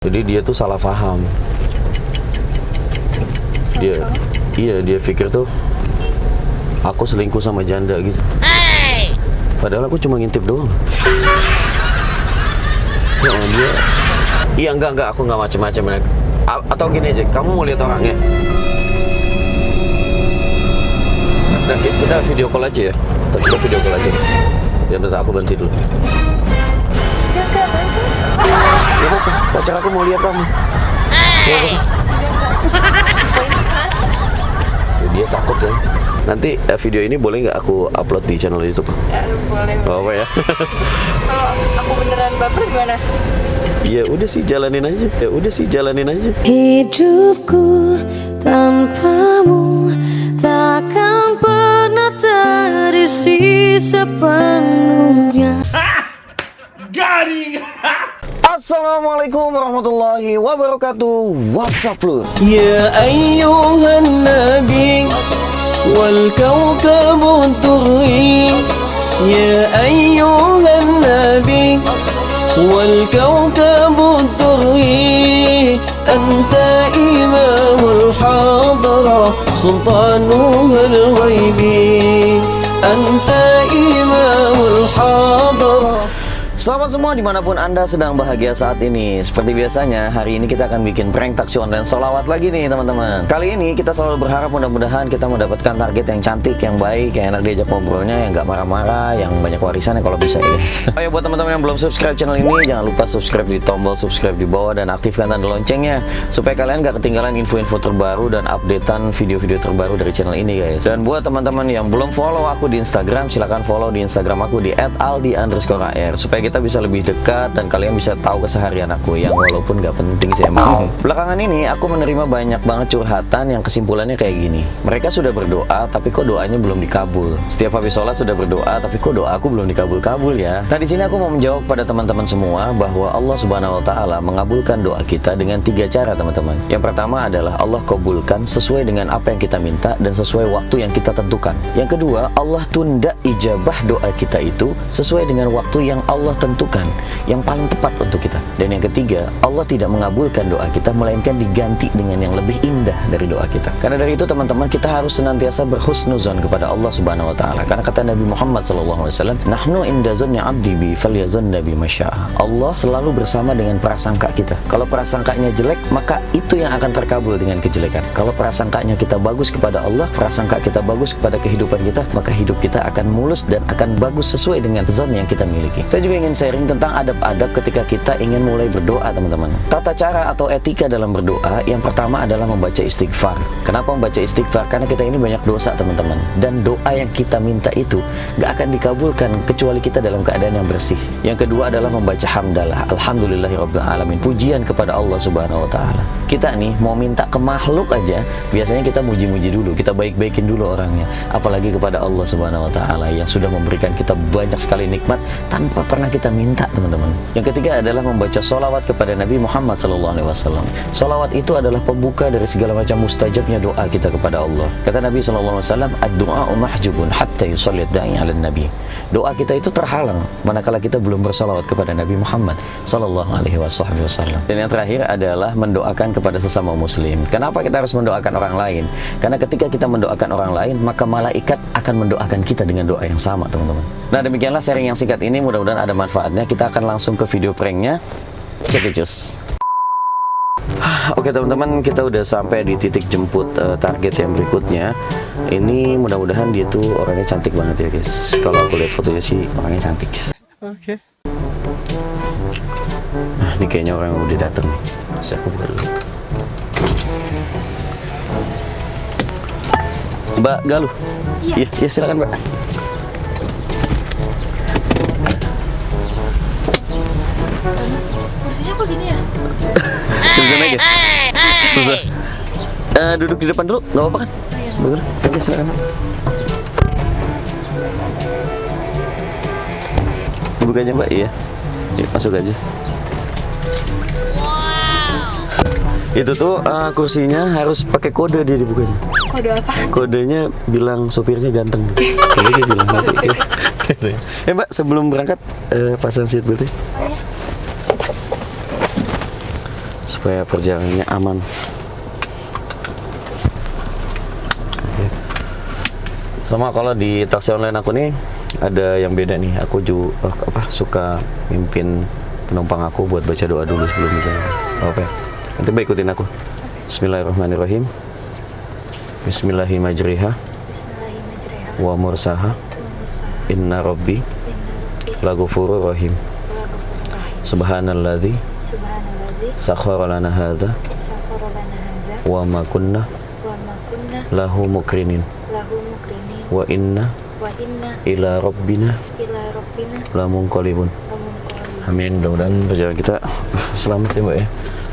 Jadi dia tuh salah paham. Dia pikir tuh aku selingkuh sama janda gitu. Padahal aku cuma ngintip doang. Ya dia. Iya enggak aku nggak macam-macam. Atau gini aja, kamu mau lihat orangnya? Nah, kita video call aja ya. Kita video call aja. Ya bentar, aku berhenti dulu. Enggak, Mas. Ya apa? Pacar aku mau lihat kamu. Ya apa? Mas. Dia takut ya. Nanti video ini boleh nggak aku upload di channel YouTube? Ya, boleh. Oh, apa ya? Kalau aku beneran baper gimana? Ya udah sih jalanin aja. Hidupku tanpamu takkan pernah terisi sepenuhnya. Assalamualaikum warahmatullahi wabarakatuh. What's up lur? يا أيها النبي والكوكب الدري يا أيها النبي والكوكب الدري أنت إمام الحضرة سلطانها الغيبي أنت إمام الحضرة. Selamat semua dimanapun Anda sedang bahagia saat ini. Seperti biasanya, hari ini kita akan bikin prank taksi online solawat lagi nih teman-teman. Kali ini kita selalu berharap mudah-mudahan kita mendapatkan target yang cantik, yang baik, yang enak diajak ngobrolnya, yang gak marah-marah, yang banyak warisannya kalau bisa ya guys. Oh ya, buat teman-teman yang belum subscribe channel ini, jangan lupa subscribe di tombol subscribe di bawah dan aktifkan tanda loncengnya supaya kalian gak ketinggalan info-info terbaru dan updatean video-video terbaru dari channel ini guys. Dan buat teman-teman yang belum follow aku di Instagram, silahkan follow di Instagram aku di @aldi_ar supaya kita bisa lebih dekat dan kalian bisa tahu keseharian aku yang walaupun gak penting sih emang. Belakangan ini aku menerima banyak banget curhatan yang kesimpulannya kayak gini. Mereka sudah berdoa tapi kok doanya belum dikabul. Setiap habis sholat sudah berdoa tapi kok doa aku belum dikabul-kabul ya. Nah di sini aku mau menjawab pada teman-teman semua bahwa Allah Subhanahu Wa Taala mengabulkan doa kita dengan 3 cara teman-teman. Yang pertama adalah Allah kabulkan sesuai dengan apa yang kita minta dan sesuai waktu yang kita tentukan. Yang kedua, Allah tunda ijabah doa kita itu sesuai dengan waktu yang Allah tentukan, yang paling tepat untuk kita. Dan yang ketiga, Allah tidak mengabulkan doa kita melainkan diganti dengan yang lebih indah dari doa kita. Karena dari itu teman-teman, kita harus senantiasa berhusnuzon kepada Allah Subhanahu Wa Taala. Karena kata Nabi Muhammad SAW, nahnu inda zanni abdi bi falyazanna bi masya'a. Allah selalu bersama dengan prasangka kita. Kalau prasangkanya jelek, maka itu yang akan terkabul dengan kejelekan. Kalau prasangkanya kita bagus kepada Allah, prasangka kita bagus kepada kehidupan kita, maka hidup kita akan mulus dan akan bagus sesuai dengan zon yang kita miliki. Saya juga ingin sharing tentang adab-adab ketika kita ingin mulai berdoa teman-teman. Tata cara atau etika dalam berdoa, yang pertama adalah membaca istighfar. Kenapa membaca istighfar? Karena kita ini banyak dosa teman-teman, dan doa yang kita minta itu gak akan dikabulkan kecuali kita dalam keadaan yang bersih. Yang kedua adalah membaca hamdalah, alhamdulillahirabbil alamin, pujian kepada Allah Subhanahu Wa Taala. Kita nih mau minta ke makhluk aja, biasanya kita muji-muji dulu, kita baik-baikin dulu orangnya, apalagi kepada Allah Subhanahu Wa Taala yang sudah memberikan kita banyak sekali nikmat tanpa pernah kita minta teman-teman. Yang ketiga adalah membaca sholawat kepada Nabi Muhammad SAW. Sholawat itu adalah pembuka dari segala macam mustajabnya doa kita kepada Allah. Kata Nabi SAW, ad-du'a'u mahjubun hatta yusalli da'i 'ala nabi. Doa kita itu terhalang manakala kita belum bersolawat kepada Nabi Muhammad SAW. Dan yang terakhir adalah mendoakan kepada sesama muslim. Kenapa kita harus mendoakan orang lain? Karena ketika kita mendoakan orang lain, maka malaikat akan mendoakan kita dengan doa yang sama teman-teman. Nah demikianlah sharing yang singkat ini, mudah-mudahan ada manfaatnya. Kita akan langsung ke video pranknya. Check it just. Oke teman-teman, kita udah sampai di titik jemput target yang berikutnya. Ini mudah-mudahan dia tuh orangnya cantik banget ya guys. Kalau aku lihat fotonya sih orangnya cantik. Oke. Nah ini kayaknya orang yang udah dateng nih. Masih aku buka dulu. Mbak Galuh. Iya, silakan Mbak. Kursinya kok gini ya? Bisa naik ya? Susah. Duduk di depan dulu, nggak apa-apa kan? Bener? Oke, silakan. Buka aja Mbak, iya. Masuk aja. Itu tuh kursinya harus pakai kode dia dibukanya. Kode apa? Kodenya bilang sopirnya ganteng. Kayaknya dia bilang nanti. Mbak, sebelum berangkat pasang seat beltnya. supaya perjalanannya aman. Oke. Sama kalau di taksi online aku nih ada yang beda nih. Aku juga suka mimpin penumpang aku buat baca doa dulu sebelum jalan. Oke. Nanti ikutin aku. Bismillahirrahmanirrahim. Bismillahirrahmanirrahim. Bismillahirrahmanirrahim. Wa mursaha. Inna rabbi laghafurur rahim. Subhanalladzi sakhkhara lana hadza wa ma kunna lahu mukrinin wa inna ila rabbina lamunqalibun. Amin. Mudah-mudahan perjalanan kita selamat ya Mbak ya,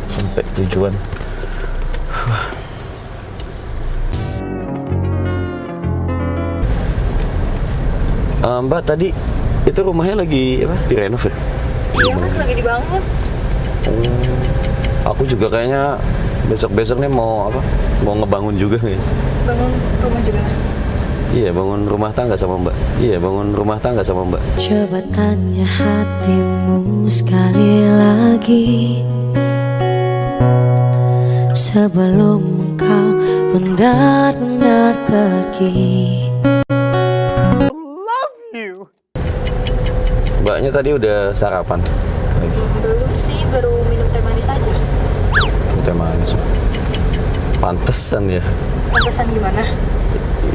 sampai tujuan. Mbak, tadi itu rumahnya lagi apa? Direnov ya? Iya mas, lagi dibangun. Aku juga kayaknya besok-besok nih mau apa? Mau ngebangun juga nih. Bangun rumah juga mas. Iya, bangun rumah tangga sama Mbak. Iya, bangun rumah tangga sama Mbak. Coba tanya hatimu sekali lagi sebelum engkau benar-benar pergi. Mbaknya tadi udah sarapan? Belum sih, baru minum teh manis aja. Teh manis. Pantesan ya. Pantesan gimana?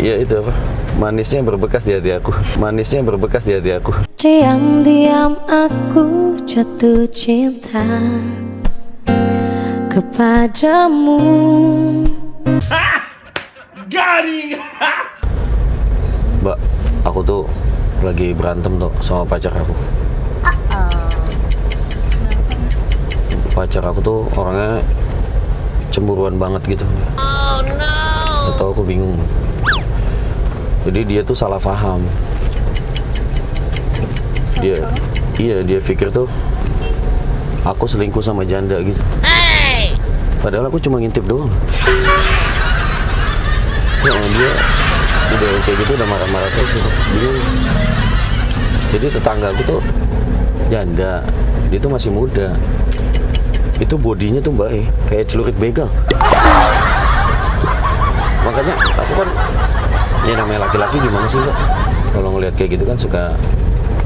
Iya itu apa? Manisnya berbekas di hati aku. Manisnya berbekas di hati aku. Diam-diam aku jatuh cinta kepadamu. Mbak, aku tuh lagi berantem tuh sama pacar aku. Pacar aku tuh orangnya cemburuan banget gitu. Oh no. Atau aku bingung. Jadi dia tuh salah paham. Dia pikir tuh aku selingkuh sama janda gitu. Padahal aku cuma ngintip doang. Ya, dia udah kayak gitu udah marah-marah terus. Jadi tetangga aku tuh janda, dia tuh masih muda. Itu bodinya tuh Mbak kayak celurit begal. Makanya aku kan, ya namanya laki-laki gimana sih Mbak? Kalau ngelihat kayak gitu kan suka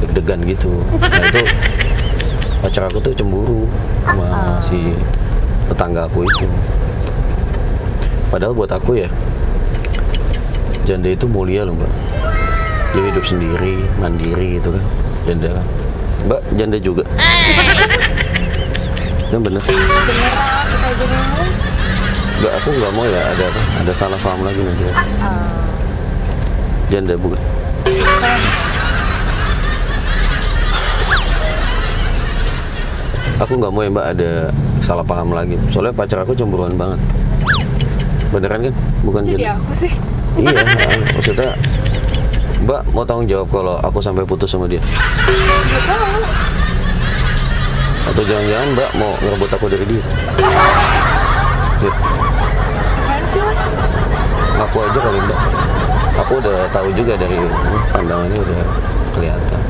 deg-degan gitu. Nah itu pacar aku tuh cemburu sama si tetangga aku itu. Padahal buat aku ya, janda itu mulia loh Mbak. Dia hidup sendiri, mandiri gitu kan. Janda kan. Mbak, janda juga. Yang bener. Beneran, kita aja ngomong. Enggak, aku nggak mau ya ada salah paham lagi nanti. Janda bukan. Aku nggak mau ya Mbak ada salah paham lagi. Soalnya pacar aku cemburuan banget. Beneran kan? Bukan Jadi janda. aku sih. Iya, maksudnya Mbak mau tanggung jawab kalau aku sampai putus sama dia? Gak tahu. Atau jangan-jangan Mbak mau ngerebut aku dari dia? Ya, Apaan sih mas? ngaku aja kali Mbak. Aku udah tahu juga dari pandangannya udah kelihatan.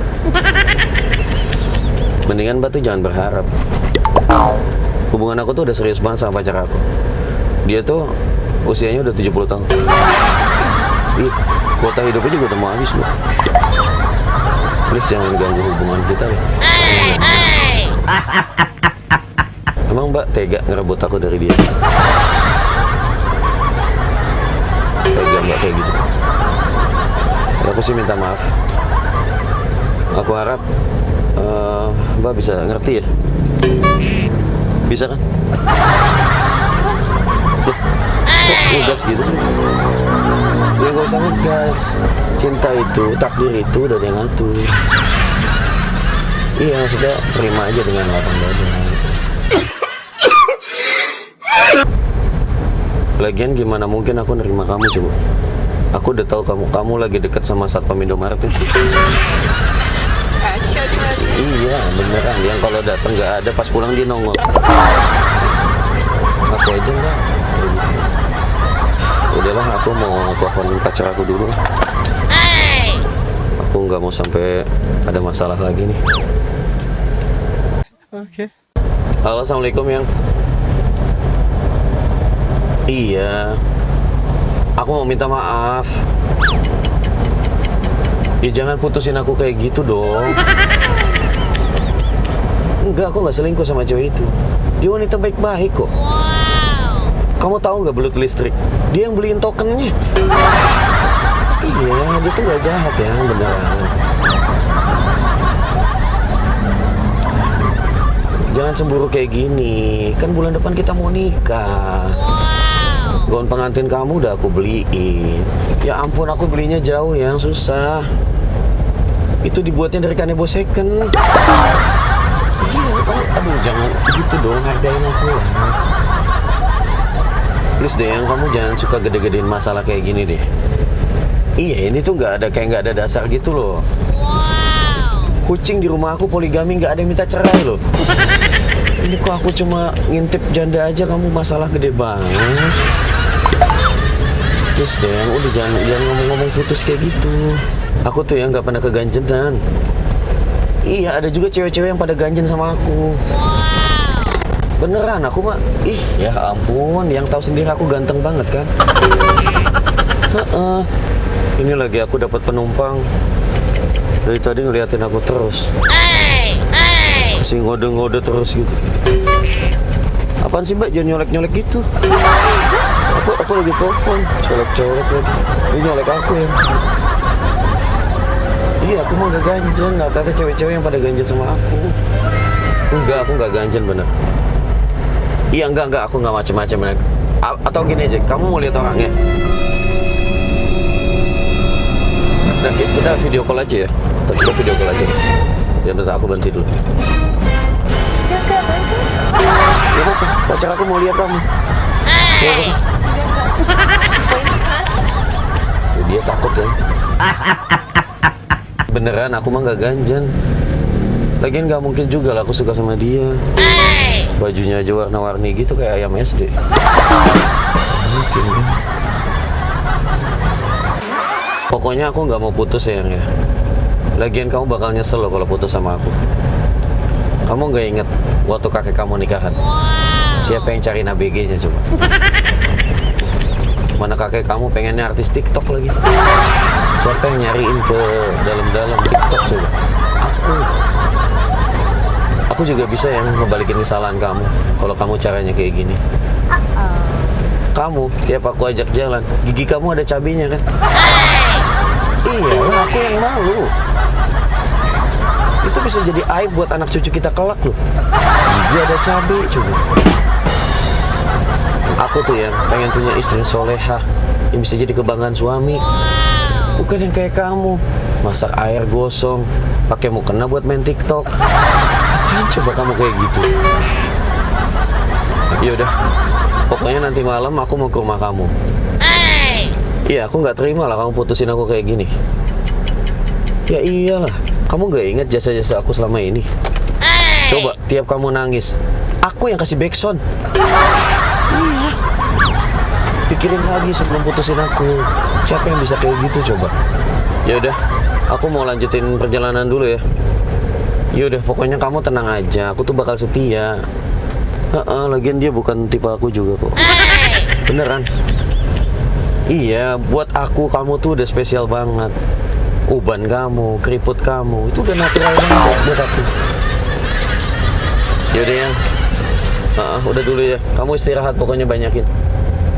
Mendingan Mbak tuh jangan berharap. Hubungan aku tuh udah serius banget sama pacar aku. Dia tuh usianya udah 70 tahun. Ih, kuota hidupnya juga udah mau habis Mbak. Please jangan ganggu hubungan kita ya. Emang Mbak tega ngerebut aku dari dia? Tega Mbak kayak gitu? Aku sih minta maaf. Aku harap Mbak bisa ngerti ya. Bisa kan? Kok ngegas gitu sih? Ya gak usah ngegas. Cinta itu, takdir itu udah ada yang ngatur. Iya, maksudnya terima aja dengan lapang dada gitu. Lagian gimana mungkin aku nerima kamu coba? Aku udah tahu kamu lagi dekat sama Satpam Indomaret ya. Asyik mas. Iya, beneran. Yang kalau datang nggak ada, pas pulang dia nongol. Aku aja enggak. Udahlah, aku mau telepon pacar aku dulu. Aku nggak mau sampai ada masalah lagi nih. Oke. Halo, assalamualaikum yang. Iya, aku mau minta maaf. Ya jangan putusin aku kayak gitu dong. Enggak, aku nggak selingkuh sama cewek itu. Dia wanita baik-baik kok. Kamu tahu nggak belut listrik? Dia yang beliin tokennya. Iya, dia tuh nggak jahat ya, beneran. Jangan cemburu kayak gini. Kan bulan depan kita mau nikah. Gaun pengantin kamu udah aku beliin. Ya ampun, aku belinya jauh yang susah. Itu dibuatnya dari kanebo second. Iya, aduh jangan gitu dong, hargain aku lah. Please deh, yang kamu jangan suka gede-gedein masalah kayak gini deh. Iya, ini tuh nggak ada dasar gitu loh. Kucing di rumah aku poligami, nggak ada yang minta cerai loh. Ini kok aku cuma ngintip janda aja, kamu masalah gede banget. Please deh, udah jangan ngomong-ngomong putus kayak gitu. Aku tuh yang nggak pernah keganjenan. Iya, ada juga cewek-cewek yang pada ganjen sama aku. Beneran, aku mah, ih ya ampun, yang tahu sendiri aku ganteng banget kan. Ini lagi aku dapat penumpang. Dari tadi ngeliatin aku terus. Masih ngode-ngode terus gitu. Apaan sih mbak, jangan nyolek-nyolek gitu. Aku lagi telepon, colek-colek lagi. Ini nyolek aku ya. Iya, aku mah gak ganjen. Rata-rata cewek-cewek yang pada ganjen sama aku. Enggak, aku gak ganjen bener. Iya, enggak, aku gak macem-macem. Atau gini aja, kamu mau lihat orangnya? Nah, kita video call aja ya. Kita video call aja. Ya bentar, aku berhenti dulu. Enggak, apaan sih mas? Ya apa? Pacar aku mau lihat kamu. Ya apa? Apaan sih mas? Ya, dia takut ya. Beneran, aku mah gak ganjen. Lagian gak mungkin juga lah aku suka sama dia. Bajunya aja warna-warni gitu kayak ayam SD. Mungkin kan. Pokoknya aku gak mau putus ya, ya. Lagian kamu bakal nyesel loh kalau putus sama aku. Kamu gak inget waktu kakek kamu nikahan? Siapa yang cari ABG-nya coba? Mana kakek kamu pengennya artis TikTok lagi? Siapa yang nyariin ke dalam-dalam TikTok coba? Aku juga bisa yang ngebalikin kesalahan kamu kalau kamu caranya kayak gini. Kamu tiap aku ajak jalan, gigi kamu ada cabenya kan? Iya, aku yang malu. Itu bisa jadi aib buat anak cucu kita kelak loh. Gigi ada cabai coba. Aku tuh yang pengen punya istri solehah yang bisa jadi kebanggaan suami. Bukan yang kayak kamu, masak air gosong, pakai mukena buat main TikTok. Apaan coba kamu kayak gitu? Ya udah, pokoknya nanti malam aku mau ke rumah kamu. Iya, aku nggak terima lah kamu putusin aku kayak gini. Ya iyalah, kamu nggak ingat jasa-jasa aku selama ini? Coba tiap kamu nangis, aku yang kasih backsound. Iya. Pikirin lagi sebelum putusin aku. Siapa yang bisa kayak gitu coba? Ya udah, aku mau lanjutin perjalanan dulu ya. Ya udah, pokoknya kamu tenang aja. Aku tuh bakal setia. Lagian dia bukan tipe aku juga kok. Beneran. Iya, buat aku kamu tuh udah spesial banget. Uban kamu, keriput kamu, itu udah natural banget buat aku. Yaudah ya, udah dulu ya. Kamu istirahat pokoknya banyakin.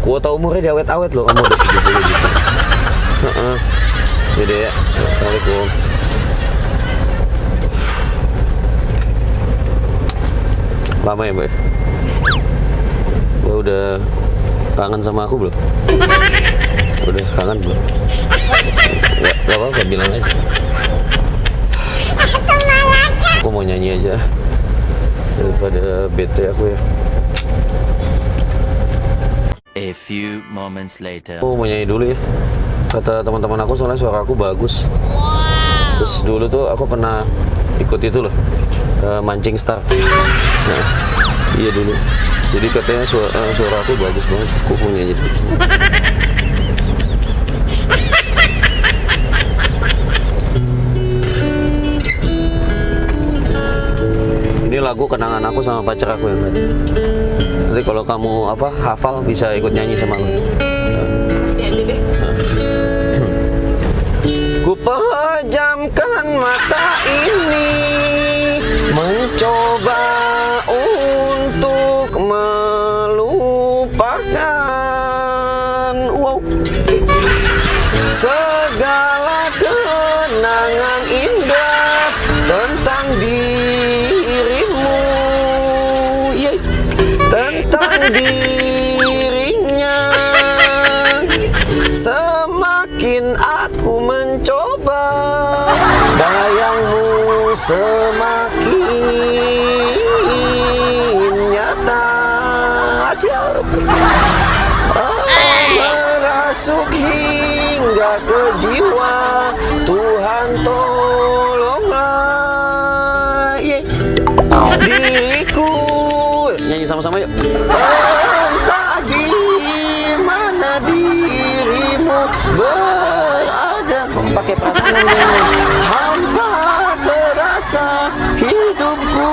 Kuota umurnya diawet-awet loh, kamu udah 70 gitu. Yaudah ya, assalamualaikum. Lama ya mbak? Mbak udah kangen sama aku belum? Udah kangen belum? Gak apa-apa, bilang aja. Aku mau nyanyi aja daripada bete aku ya. A few moments later. Aku mau nyanyi dulu ya. Kata teman-teman aku soalnya suara aku bagus. Terus dulu tuh aku pernah ikut itu loh, Mancing Star. Nah, iya dulu. Jadi katanya suara aku bagus banget. Aku mau nyanyi dulu. lagu kenangan aku sama pacar aku yang tadi. Nanti kalau kamu hafal bisa ikut nyanyi sama aku. Pasti aja deh. Ku pejamkan mata ini, mencoba untuk melupakan segala kenangan indah tentang dirimu, tentang dirinya. Semakin aku mencoba, bayangmu semakin nyata. Siap. Merasuk hingga ke jiwa, Tuhan tolonglah diriku. Nyanyi sama-sama yuk. Entah di mana dirimu berada, pakai perasaan hampa terasa hidupku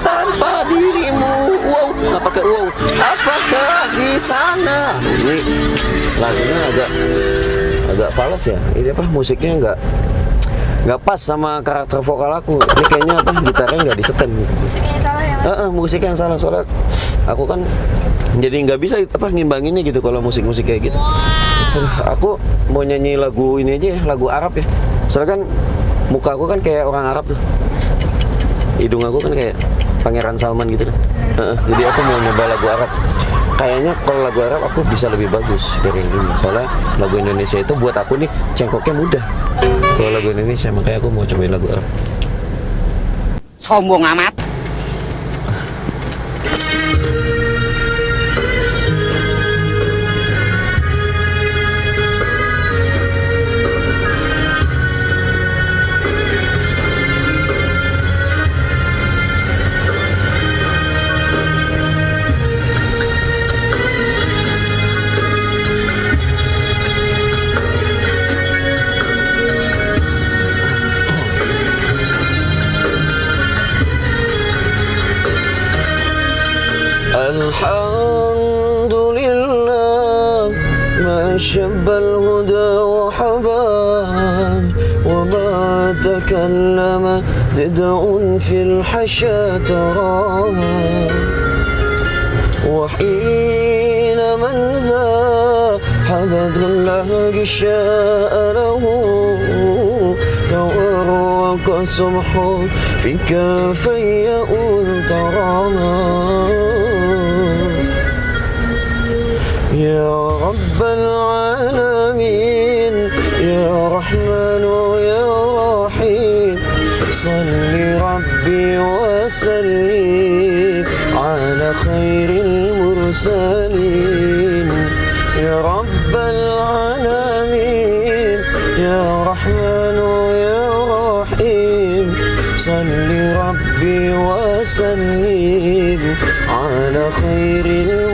tanpa dirimu. Wow, nggak pakai wow. Apakah di sana? Ini lagunya agak fals ya. Ini musiknya nggak pas sama karakter vokal aku. Ini kayaknya gitarnya nggak disetem gitu. Musiknya yang salah ya, Mas? Musiknya yang salah, soalnya aku kan jadi nggak bisa ngimbanginnya gitu kalau musik-musik kayak gitu. Aku mau nyanyi lagu ini aja ya, lagu Arab ya. Soalnya kan muka aku kan kayak orang Arab tuh. Hidung aku kan kayak Pangeran Salman gitu deh. Jadi aku mau nyoba lagu Arab. Kayaknya kalau lagu Arab aku bisa lebih bagus dari yang ini. Soalnya lagu Indonesia itu buat aku nih cengkoknya mudah. Kalau lagu Indonesia, makanya aku mau cobain lagu Arab. Sombong amat. Alhamdulillah, ma syabbal huda wa haban, wa ma takallama zid'un fil hasha taraha, wa hina man zahabadullah gisha'a lahu, tawarraka subhun fi kafayya ultarama. يا رب العالمين يا رحمن يا رحيم صل ربي وسلم على خير المرسلين يا رب العالمين يا رحمن يا رحيم صل ربي وسلم على خير المرسلين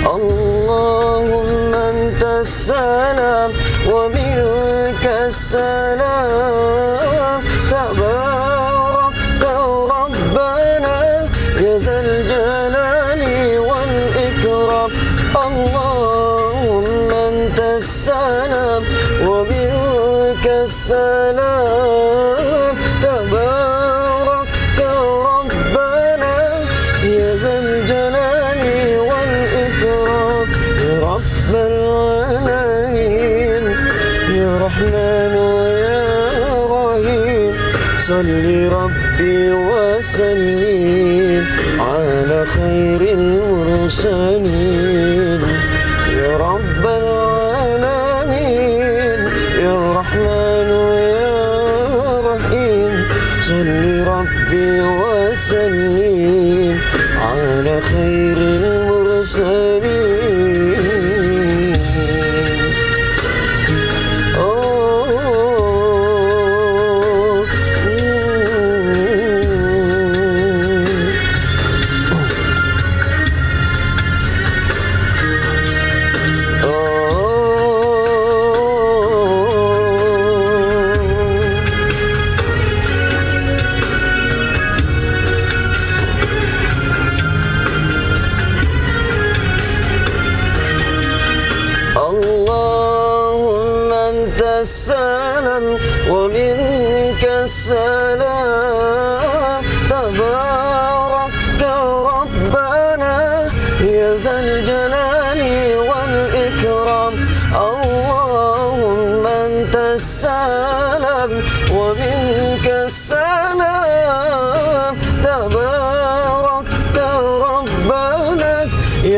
اللهم أنت السلام ومنك السلام تبارك ربنا يا ذا الجلال والإكرام اللهم أنت السلام ومنك السلام تبارك ربنا يا ذا الجلال والإكرام يا رب العالمين يا رحمن يا رحيم صل ربي وسلم على خير المرسلين يا رب العالمين يا رحمن يا رحيم صل ربي وسلم على خير المرسلين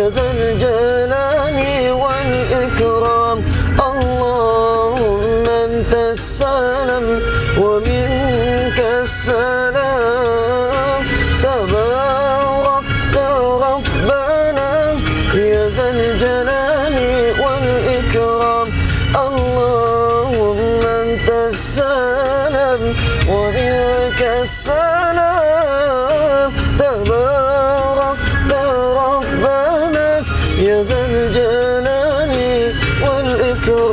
يا ذا الجلال والإكرام اللهم أنت السلام ومنك السلام تباركت ربنا يا ذا الجلال والإكرام اللهم أنت السلام ومنك السلام تباركت ربنا يا ذا الجلال والإكرام.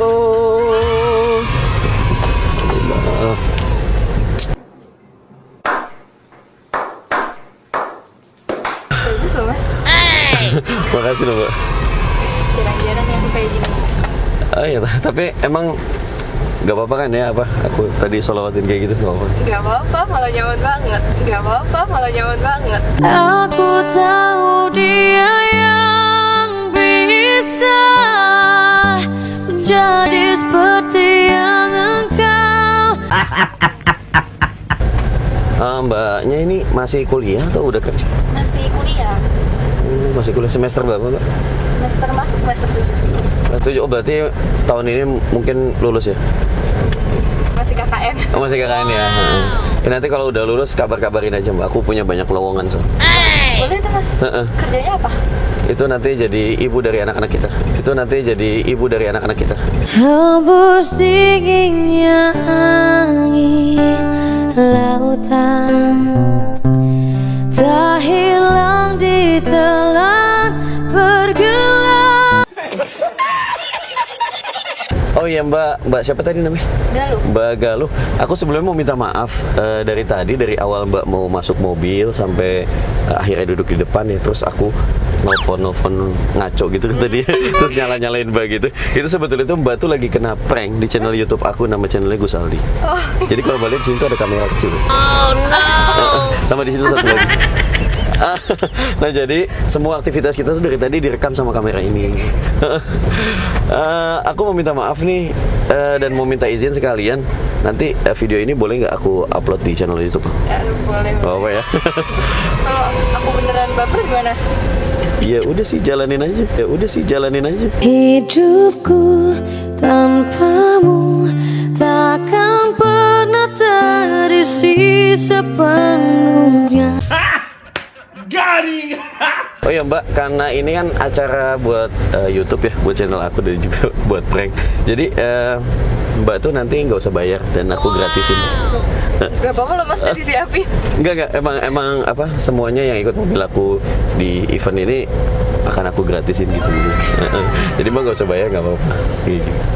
Bagus loh mas. Makasih loh Mbak. Jarang-jarang yang aku kayak gini. Ah iya, tapi emang gak apa-apa kan ya apa? Aku tadi sholawatin kayak gitu gak apa-apa. Gak apa-apa, malah nyaman banget. Gak apa-apa, malah nyaman banget. Aku tahu dia yang bisa menjadi seperti yang engkau. Mbaknya ini masih kuliah atau udah kerja? Masih kuliah. Masih kuliah semester berapa Mbak? Semester masuk semester 7. Oh berarti tahun ini mungkin lulus ya? Masih KKN. Oh masih KKN ya? Ya nanti kalau udah lulus kabar-kabarin aja Mbak, aku punya banyak lowongan so. Boleh tuh mas. Kerjanya apa? Itu nanti jadi ibu dari anak-anak kita. Itu nanti jadi ibu dari anak-anak kita. Hembus dinginnya angin lautan tak hilang di telan bergelap. Oh iya Mbak siapa tadi namanya? Galuh. Mbak Galuh. Aku sebelumnya mau minta maaf dari tadi, dari awal Mbak mau masuk mobil sampai akhirnya duduk di depan ya, terus aku nelfon ngaco gitu tadi, terus nyalain Mbak gitu. Itu sebetulnya tuh Mbak tuh lagi kena prank di channel YouTube aku, nama channelnya Gus Aldi. Jadi kalau balik di sini tuh ada kamera kecil. Oh no. Sama di situ satu lagi. Nah jadi semua aktivitas kita tuh dari tadi direkam sama kamera ini. Aku mau minta maaf nih dan mau minta izin sekalian. Nanti video ini boleh nggak aku upload di channel YouTube? Ya, boleh. Oh apa ya? Kalau aku beneran baper gimana? Ya udah sih jalanin aja. Ya udah sih jalanin aja. Hidupku tanpamu takkan pernah terisi sepenuhnya. Oh ya Mbak, karena ini kan acara buat YouTube ya, buat channel aku dan juga buat prank. Jadi Mbak tuh nanti nggak usah bayar dan aku gratisin. Gak apa-apa loh mas, tadi siapin. Enggak, emang apa semuanya yang ikut mobil aku di event ini akan aku gratisin gitu. Jadi Mbak nggak usah bayar, nggak apa-apa.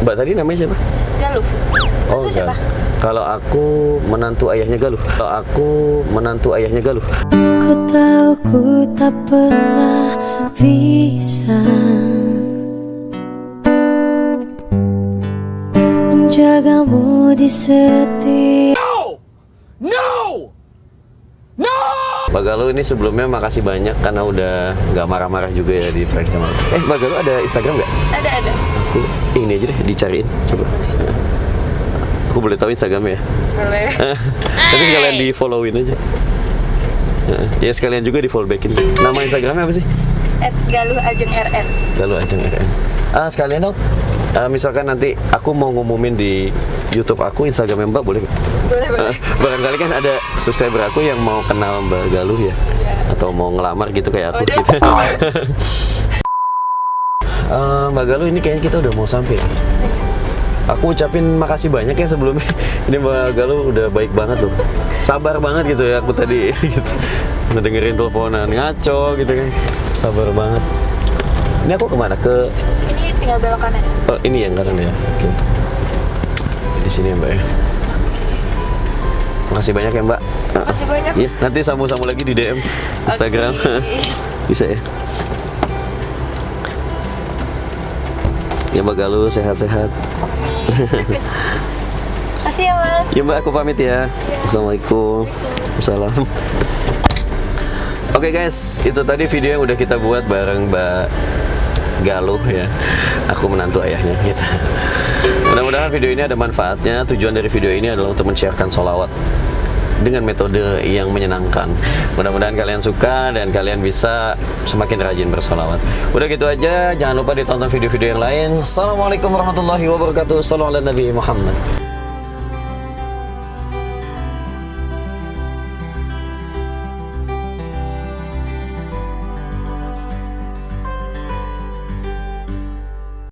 Mbak tadi namanya siapa? Galuh. Oh, Maksud siapa? Kalau aku menantu ayahnya Galuh. Kalau aku menantu ayahnya Galuh. Ku tahu ku tak pernah bisa menjagamu di setiap. Mbak Galuh ini sebelumnya makasih banyak karena udah nggak marah-marah juga ya di prank sama. Mbak Galuh ada Instagram nggak? Ada. Aku ini aja deh dicariin coba. Aku boleh tahu Instagramnya ya? Boleh. Nanti sekalian di followin aja. Ya sekalian juga di follow backin. Nama Instagramnya apa sih? @galuhajeng_rn. Galuh Ajeng RN. Sekalian dong. Misalkan nanti aku mau ngumumin di YouTube aku Instagramnya Mbak boleh nggak? Boleh. Barangkali kan ada subscriber aku yang mau kenal Mbak Galuh ya, atau mau ngelamar gitu kayak aku Udah. gitu. Mbak Galuh ini kayaknya kita udah mau sampai. Aku ucapin makasih banyak ya sebelumnya. Ini Mbak Galuh udah baik banget loh, sabar banget gitu ya aku tadi gitu. Ngedengerin teleponan ngaco gitu kan, sabar banget. Ini aku kemana? Ke Ini tinggal belok kanan. oh, ini yang kanan ya. Oke. Di sini ya Mbak ya. Makasih banyak ya Mbak. Makasih banyak. Iya, nanti sambung-sambung lagi di DM Instagram. Bisa ya. Ya Mbak Galuh sehat-sehat. Makasih ya mas. Ya Mbak, aku pamit ya. Assalamualaikum. Salam. Oke guys, itu tadi video yang udah kita buat bareng Mbak Galuh ya. Aku menantu ayahnya gitu. Mudah-mudahan video ini ada manfaatnya. Tujuan dari video ini adalah untuk men-sharekan sholawat dengan metode yang menyenangkan. Mudah-mudahan kalian suka dan kalian bisa semakin rajin bersolawat. Udah gitu aja, jangan lupa ditonton video-video yang lain. Assalamualaikum warahmatullahi wabarakatuh. Sallallahu ala Nabi Muhammad.